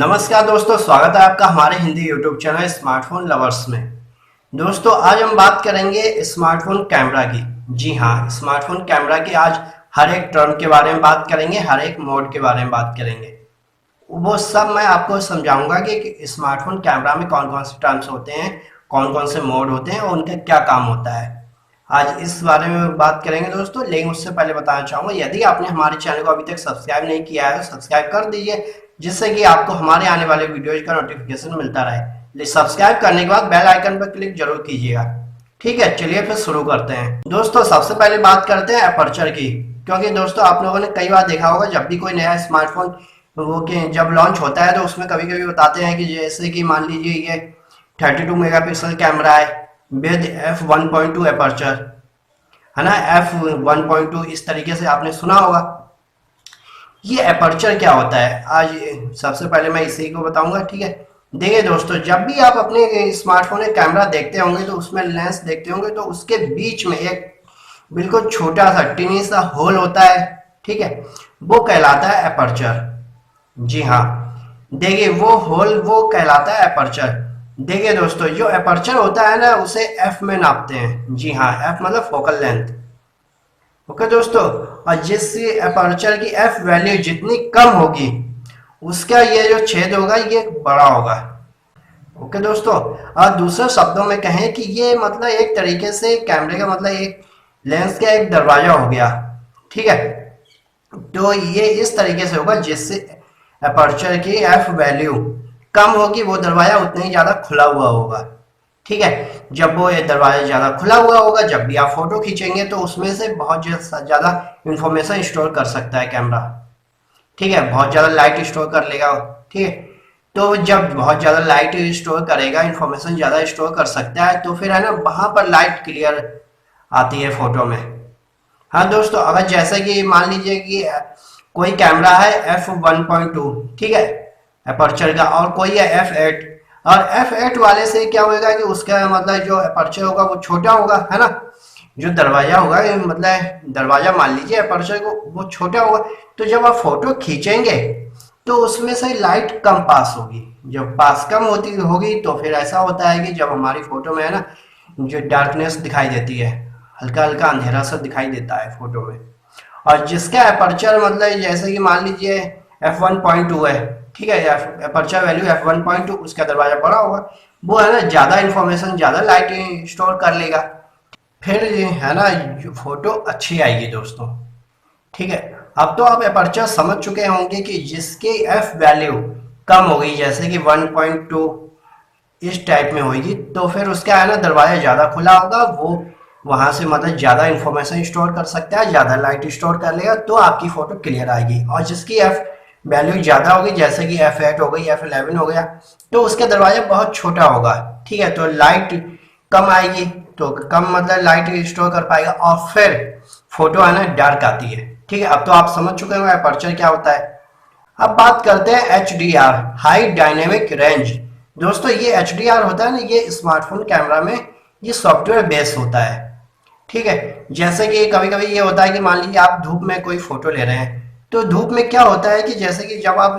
नमस्कार दोस्तों, स्वागत है आपका हमारे Hindi YouTube channel smartphone lovers में। दोस्तों आज हम बात करेंगे स्मार्टफोन कैमरा की। जी हाँ, स्मार्टफोन कैमरा की आज हर एक टर्म के बारे में बात करेंगे, हर एक मोड के बारे में बात करेंगे। वो सब मैं आपको समझाऊंगा कि स्मार्टफोन कैमरा में कौन कौन से टर्म्स होते हैं, कौन कौन से मोड होते हैं और उनका क्या काम होता है। आज इस बारे में बात करेंगे दोस्तों। लेकिन उससे पहले बताना चाहूंगा, यदि आपने हमारे चैनल को अभी तक सब्सक्राइब नहीं किया है तो सब्सक्राइब कर दीजिए, जिससे कि आपको हमारे आने वाले वीडियोज का नोटिफिकेशन मिलता रहे। सब्सक्राइब करने के बाद बेल आइकन पर क्लिक जरूर कीजिएगा। ठीक है, चलिए फिर शुरू करते हैं। दोस्तों सबसे पहले बात करते हैं अपर्चर की, क्योंकि दोस्तों आप लोगों ने कई बार देखा होगा जब भी कोई नया स्मार्टफोन जब लॉन्च होता है तो उसमें कभी कभी बताते हैं कि जैसे कि मान लीजिए ये 32 मेगापिक्सल कैमरा है विद f1.2 अपर्चर, है ना। f1.2 इस तरीके से आपने सुना होगा। ये अपर्चर क्या होता है आज सबसे पहले मैं इसी को बताऊंगा। ठीक है, देखिए दोस्तों, जब भी आप अपने स्मार्टफोन में कैमरा देखते होंगे तो उसमें लेंस देखते होंगे तो उसके बीच में एक बिल्कुल छोटा सा टिनी सा होल होता है। ठीक है, वो कहलाता है अपर्चर। जी हाँ, देखिए वो होल वो कहलाता है अपर्चर। देखिए दोस्तों, जो अपर्चर होता है ना उसे एफ में नापते हैं। जी हाँ, एफ मतलब फोकल लेंथ। ओके दोस्तों, और जिस अपर्चर की एफ वैल्यू जितनी कम होगी उसका ये जो छेद होगा ये बड़ा होगा। ओके दोस्तों, और दूसरे शब्दों में कहें कि ये मतलब एक तरीके से कैमरे का मतलब एक लेंस का एक दरवाजा हो गया। ठीक है, तो ये इस तरीके से होगा जिससे अपर्चर की एफ वैल्यू कम होगी, वो दरवाजा उतना ही ज्यादा खुला हुआ होगा। ठीक है, जब वो ये दरवाजा ज्यादा खुला हुआ होगा, जब भी आप फोटो खींचेंगे तो उसमें से बहुत ज्यादा इंफॉर्मेशन स्टोर कर सकता है कैमरा। ठीक है, बहुत ज्यादा लाइट स्टोर कर लेगा। ठीक है, तो जब बहुत ज्यादा लाइट स्टोर करेगा, इंफॉर्मेशन ज्यादा स्टोर कर सकता है, तो फिर है ना वहां पर लाइट क्लियर आती है फोटो में। हाँ दोस्तों, अगर जैसे कि मान लीजिए कि कोई कैमरा है f1.2, ठीक है, अपर्चर का, और कोई है f8, और f8 वाले से क्या होगा कि उसका मतलब जो अपर्चर होगा वो छोटा होगा, है ना। जो दरवाजा होगा मतलब दरवाजा मान लीजिए अपर्चर को वो छोटा होगा, तो जब आप फोटो खींचेंगे तो उसमें से लाइट कम पास होगी। जब पास कम होती होगी तो फिर ऐसा होता है कि जब हमारी फोटो में है ना जो डार्कनेस दिखाई देती है, हल्का हल्का अंधेरा सा दिखाई देता है फोटो में। और जिसका अपर्चर मतलब जैसे कि मान लीजिए f1.2 है, ठीक है, अपर्चर वैल्यू f1.2, उसका दरवाजा बड़ा होगा, वो है ना ज्यादा इंफॉर्मेशन ज्यादा लाइट स्टोर कर लेगा, फिर है ना फोटो अच्छी आएगी दोस्तों। ठीक है, अब तो आप अपर्चर समझ चुके होंगे कि जिसकी एफ वैल्यू कम होगी, जैसे कि 1.2 इस टाइप में होगी, तो फिर उसका है ना दरवाजा ज्यादा खुला होगा, वो वहां से मतलब ज्यादा इंफॉर्मेशन स्टोर कर सकता है, ज्यादा लाइट स्टोर कर लेगा, तो आपकी फोटो क्लियर आएगी। और जिसकी एफ वैल्यू ज्यादा होगी, जैसे कि f8 हो गई, f11 हो गया, तो उसका दरवाजा बहुत छोटा होगा। ठीक है, तो लाइट कम आएगी, तो कम मतलब लाइट स्टोर कर पाएगा, और फिर फोटो है ना डार्क आती है। ठीक है, अब तो आप समझ चुके होंगे अपर्चर क्या होता है। अब बात करते हैं HDR, हाई डायनेमिक रेंज। दोस्तों ये HDR होता है ना, ये स्मार्टफोन कैमरा में ये सॉफ्टवेयर बेस्ड होता है। ठीक है, जैसे कि कभी कभी ये होता है कि मान लीजिए आप धूप में कोई फोटो ले रहे हैं, तो धूप में क्या होता है कि जैसे कि जब आप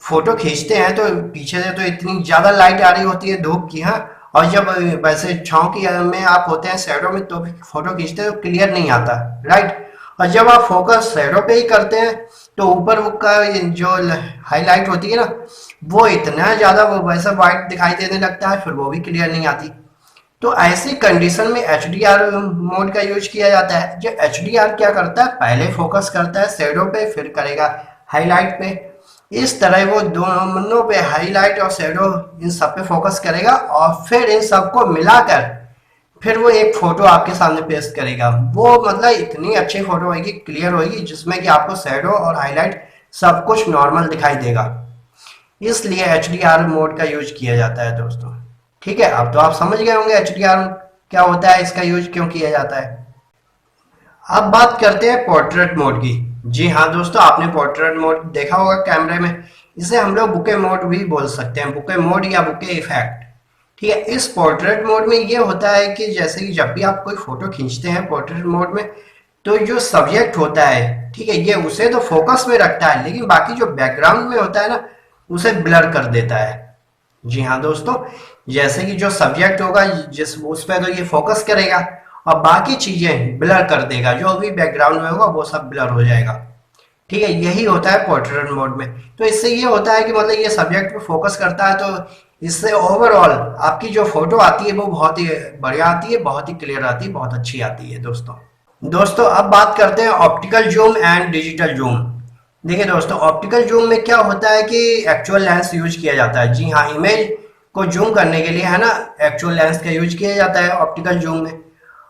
फोटो खींचते हैं तो पीछे से तो इतनी ज्यादा लाइट आ रही होती है धूप की, हाँ, और जब वैसे छांव की में आप होते हैं शैडो में तो फोटो खींचते हैं तो क्लियर नहीं आता, राइट। और जब आप फोकस शैडो पे ही करते हैं तो ऊपर का जो हाईलाइट होती है ना वो इतना ज्यादा वो वैसा वाइट दिखाई देने लगता है, फिर वो भी क्लियर नहीं आती। तो ऐसी कंडीशन में HDR मोड का यूज किया जाता है। जो HDR क्या करता है, पहले फोकस करता है शैडो पे, फिर करेगा हाईलाइट पे। इस तरह वो दोनों पे, हाईलाइट और शैडो, इन सब पे फोकस करेगा, और फिर इन सबको मिलाकर फिर वो एक फोटो आपके सामने पेश करेगा। वो मतलब इतनी अच्छी फोटो होगी, क्लियर होगी, जिसमें कि आपको शैडो और हाईलाइट सब कुछ नॉर्मल दिखाई देगा। इसलिए HDR मोड का यूज किया जाता है दोस्तों। ठीक है, अब तो आप समझ गए होंगे HDR क्या होता है, इसका यूज क्यों किया जाता है। अब बात करते हैं पोर्ट्रेट मोड की। जी हाँ दोस्तों, आपने पोर्ट्रेट मोड देखा होगा कैमरे में। इसे हम लोग बुके मोड भी बोल सकते हैं, बुके मोड या बुके इफेक्ट। ठीक है, इस पोर्ट्रेट मोड में ये होता है कि जैसे कि जब भी आप कोई फोटो खींचते हैं पोर्ट्रेट मोड में, तो जो सब्जेक्ट होता है, ठीक है, ये उसे तो फोकस में रखता है, लेकिन बाकी जो बैकग्राउंड में होता है ना उसे ब्लर कर देता है। जी हाँ दोस्तों, जैसे कि जो सब्जेक्ट होगा जिस उस पर तो ये फोकस करेगा और बाकी चीजें ब्लर कर देगा, जो भी बैकग्राउंड में होगा वो सब ब्लर हो जाएगा। ठीक है, यही होता है पोर्ट्रेट मोड में। तो इससे ये होता है कि मतलब ये सब्जेक्ट पे फोकस करता है, तो इससे ओवरऑल आपकी जो फोटो आती है वो बहुत ही बढ़िया आती है, बहुत ही क्लियर आती है, बहुत अच्छी आती है दोस्तों। दोस्तों अब बात करते हैं optical zoom and digital zoom. देखिए दोस्तों, ऑप्टिकल जूम में क्या होता है कि एक्चुअल लेंस यूज किया जाता है। जी हाँ, इमेज को जूम करने के लिए है ना, एक्चुअल लेंस का यूज किया जाता है ऑप्टिकल जूम में।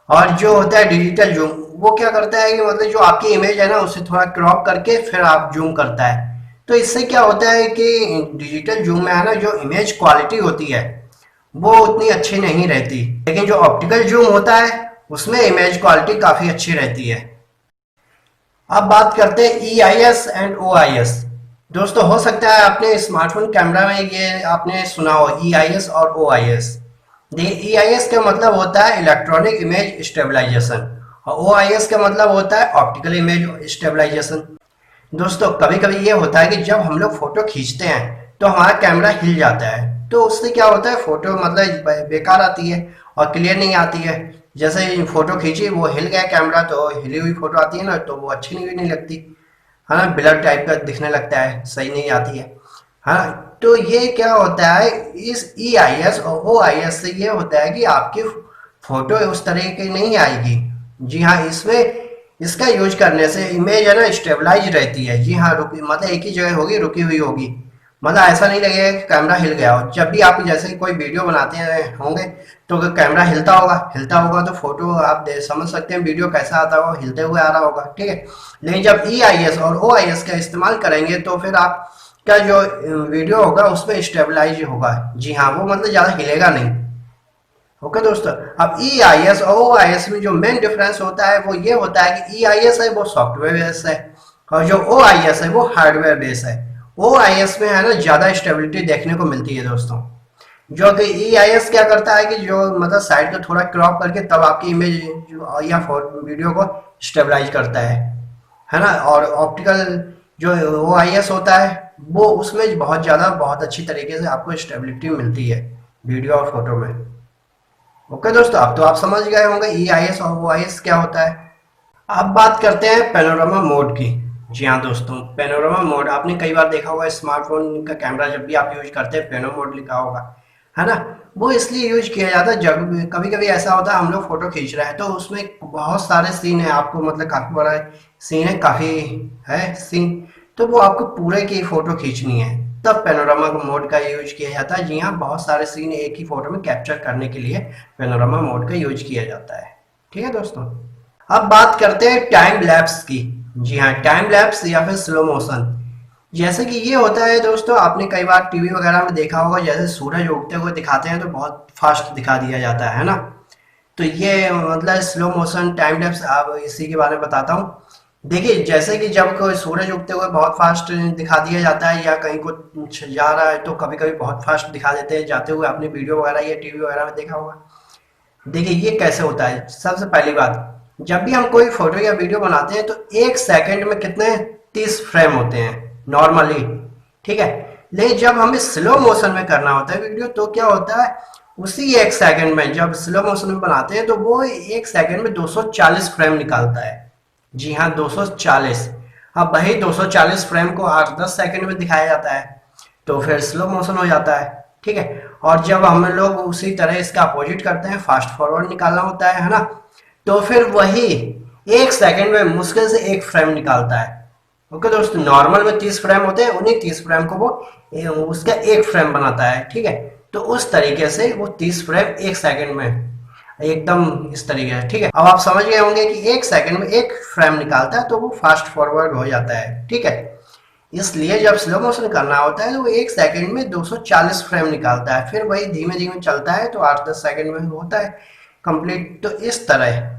और जो होता है डिजिटल जूम, वो क्या करता है कि मतलब जो आपकी इमेज है ना उसे थोड़ा क्रॉप करके फिर आप जूम करता है। तो इससे क्या होता है कि डिजिटल जूम में है ना जो इमेज क्वालिटी होती है वो उतनी अच्छी नहीं रहती, लेकिन जो ऑप्टिकल जूम होता है उसमें इमेज क्वालिटी काफी अच्छी रहती है। अब बात करते हैं EIS एंड OIS। दोस्तों हो सकता है आपने स्मार्टफोन कैमरा में ये आपने सुना हो EIS और OIS। EIS का मतलब होता है इलेक्ट्रॉनिक इमेज स्टेबलाइजेशन और OIS का मतलब होता है ऑप्टिकल इमेज स्टेबलाइजेशन। दोस्तों कभी कभी ये होता है कि जब हम लोग फोटो खींचते हैं तो हमारा कैमरा हिल जाता है, तो उससे क्या होता है फोटो मतलब बेकार आती है और क्लियर नहीं आती है। जैसे ही फोटो खींची वो हिल गया कैमरा, तो हिली हुई फोटो आती है ना तो वो अच्छी नहीं लगती है ना, ब्लर टाइप का दिखने लगता है, सही नहीं आती है हाँ। तो ये क्या होता है इस EIS और OIS से, ये होता है कि आपकी फोटो उस तरह की नहीं आएगी। जी हाँ, इसमें इसका यूज करने से इमेज है ना स्टेबलाइज रहती है। जी हाँ, रुकी मतलब एक ही जगह होगी, रुकी हुई होगी, मतलब ऐसा नहीं लगेगा कि कैमरा हिल गया हो। जब भी आप जैसे कोई वीडियो बनाते हैं होंगे तो कैमरा हिलता होगा तो फोटो आप समझ सकते हैं वीडियो कैसा आता होगा, हिलते हुए आ रहा होगा। ठीक है, लेकिन जब EIS और OIS का इस्तेमाल करेंगे तो फिर आपका जो वीडियो होगा उसमें स्टेबलाइज होगा। जी हाँ, वो मतलब ज़्यादा हिलेगा नहीं। ओके दोस्तों, अब EIS और OIS में जो मेन डिफरेंस होता है वो ये होता है कि EIS है वो सॉफ्टवेयर बेस्ड है और जो OIS है वो हार्डवेयर बेस्ड है। OIS में है ना ज़्यादा स्टेबिलिटी देखने को मिलती है दोस्तों, जो कि EIS क्या करता है कि जो मतलब साइड को थोड़ा क्रॉप करके तब आपकी इमेज या वीडियो को स्टेबलाइज करता है ना। और ऑप्टिकल जो OIS होता है वो उसमें बहुत ज़्यादा बहुत अच्छी तरीके से आपको स्टेबिलिटी मिलती है वीडियो और फोटो में। ओके दोस्तों, अब तो आप समझ गए होंगे EIS और OIS क्या होता है। अब बात करते हैं पैनोरामा मोड की। जी हाँ दोस्तों, पैनोरामा मोड आपने कई बार देखा होगा, स्मार्टफोन का कैमरा जब भी आप यूज करते हैं पैनो मोड लिखा होगा है ना। वो इसलिए यूज किया जाता है जब कभी कभी ऐसा होता है हम लोग फोटो खींच रहे हैं तो उसमें बहुत सारे सीन है, आपको मतलब काफी बड़ा सीन है, काफी है सीन, तो वो आपको पूरे की फोटो खींचनी है, तब पैनोरामा मोड का यूज किया जाता है। जी हाँ, बहुत सारे सीन एक ही फोटो में कैप्चर करने के लिए पैनोरामा मोड का यूज किया जाता है। ठीक है दोस्तों, अब बात करते हैं टाइम लैप्स की। जी हाँ, टाइम लैप्स या फिर स्लो मोशन। जैसे कि ये होता है दोस्तों, आपने कई बार टीवी वगैरह में देखा होगा, जैसे सूरज उगते हुए दिखाते हैं तो बहुत फास्ट दिखा दिया जाता है ना। तो ये मतलब स्लो मोशन टाइम लैप्स, आप इसी के बारे में बताता हूँ। देखिए जैसे कि जब कोई सूरज उगते हुए बहुत फास्ट दिखा दिया जाता है या कहीं कुछ जा रहा है तो कभी कभी बहुत फास्ट दिखा देते हैं जाते हुए, आपने वीडियो वगैरह या टीवी वगैरह में देखा होगा। देखिए ये कैसे होता है, सबसे पहली बात, जब भी हम कोई फोटो या वीडियो बनाते हैं तो एक सेकंड में कितने 30 फ्रेम होते हैं नॉर्मली। ठीक है, लेकिन जब हमें स्लो मोशन में करना होता है वीडियो तो क्या होता है, उसी एक सेकंड में जब स्लो मोशन में बनाते हैं तो वो एक सेकंड में 240 फ्रेम निकालता है। जी हाँ, 240। अब वही 240 फ्रेम को 8-10 सेकंड में दिखाया जाता है तो फिर स्लो मोशन हो जाता है। ठीक है, और जब हम लोग उसी तरह इसका अपोजिट करते हैं, फास्ट फॉरवर्ड निकालना होता है ना, तो फिर वही एक सेकंड में मुश्किल से एक फ्रेम निकालता है। ओके दोस्तों, नॉर्मल में 30 फ्रेम होते हैं, उन्हीं 30 फ्रेम को वो उसका एक फ्रेम बनाता है। ठीक है, तो उस तरीके से वो 30 फ्रेम एक सेकंड में एकदम इस तरीके से। ठीक है, अब आप समझ गए होंगे कि एक सेकंड में एक फ्रेम निकालता है तो वो फास्ट फॉरवर्ड हो जाता है। ठीक है, इसलिए जब स्लो मोशन करना होता है तो वो एक सेकंड में 240 फ्रेम निकालता है, फिर वही धीमे धीमे चलता है तो 8-10 सेकंड में होता है कंप्लीट। तो इस तरह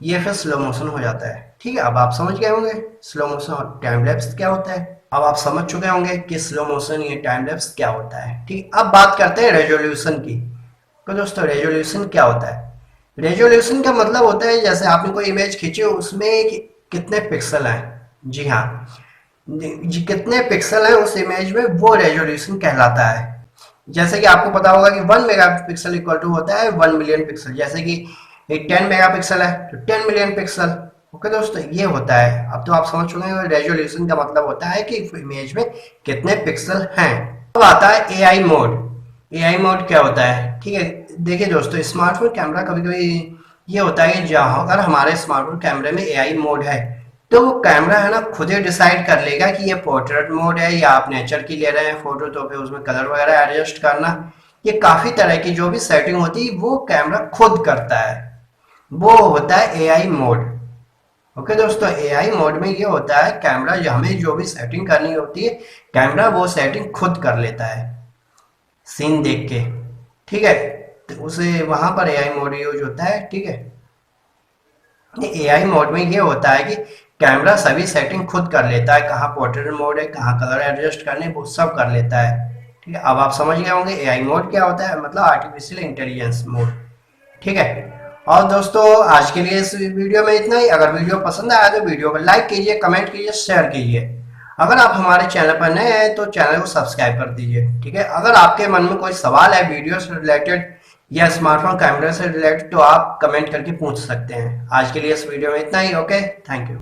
ये फिर स्लो मोशन हो जाता है। ठीक है, अब आप समझ गए होंगे स्लो मोशन और टाइम लैप्स क्या होता है। अब आप समझ चुके होंगे कि स्लो मोशन या टाइम लैप्स क्या होता है। ठीक, अब बात करते हैं रेजोल्यूशन की। तो दोस्तों रेजोल्यूशन क्या होता है, रेजोल्यूशन का मतलब होता है जैसे आपने कोई इमेज खींची उसमें कितने पिक्सल हैं। जी हाँ, कितने पिक्सल है उस इमेज में वो रेजोल्यूशन कहलाता है। जैसे कि आपको पता होगा कि 1 मेगापिक्सल इक्वल टू होता है 1 मिलियन पिक्सल। जैसे कि 10 मेगापिक्सल है तो 10 मिलियन पिक्सल। ओके दोस्तों, ये होता है। अब तो आप समझ चुके हैं रेजोल्यूशन का मतलब होता है कि इमेज में कितने पिक्सल हैं। अब आता है एआई मोड। एआई मोड क्या होता है? ठीक है, देखिए दोस्तों, स्मार्टफोन कैमरा कभी कभी ये होता है कि जहाँ अगर हमारे स्मार्टफोन कैमरे में एआई मोड है तो वो कैमरा है ना खुद ही डिसाइड कर लेगा कि ये पोर्ट्रेट मोड है या आप नेचर की ले रहे हैं फोटो, तो फिर उसमें कलर वगैरह एडजस्ट करना, ये काफी तरह की जो भी सेटिंग होती है वो कैमरा खुद करता है। वो होता है एआई मोड। ओके दोस्तों, एआई मोड में ये होता है कैमरा हमें जो भी सेटिंग करनी होती है कैमरा वो सेटिंग खुद कर लेता है सीन देख के। ठीक है, तो उसे वहां पर एआई मोड यूज होता है। ठीक है, एआई मोड में ये होता है कि कैमरा सभी सेटिंग खुद कर लेता है, कहाँ पोर्ट्रेट मोड है, कहाँ कलर एडजस्ट करने, वो सब कर लेता है। ठीक है, अब आप समझ गए होंगे एआई मोड क्या होता है, मतलब आर्टिफिशियल इंटेलिजेंस मोड। ठीक है, और दोस्तों आज के लिए इस वीडियो में इतना ही। अगर वीडियो पसंद आया तो वीडियो को लाइक कीजिए, कमेंट कीजिए, शेयर कीजिए। अगर आप हमारे चैनल पर नए हैं तो चैनल को सब्सक्राइब कर दीजिए। ठीक है, अगर आपके मन में कोई सवाल है वीडियो से रिलेटेड या स्मार्टफोन कैमरे से रिलेटेड तो आप कमेंट करके पूछ सकते हैं। आज के लिए इस वीडियो में इतना ही। Okay, thank you.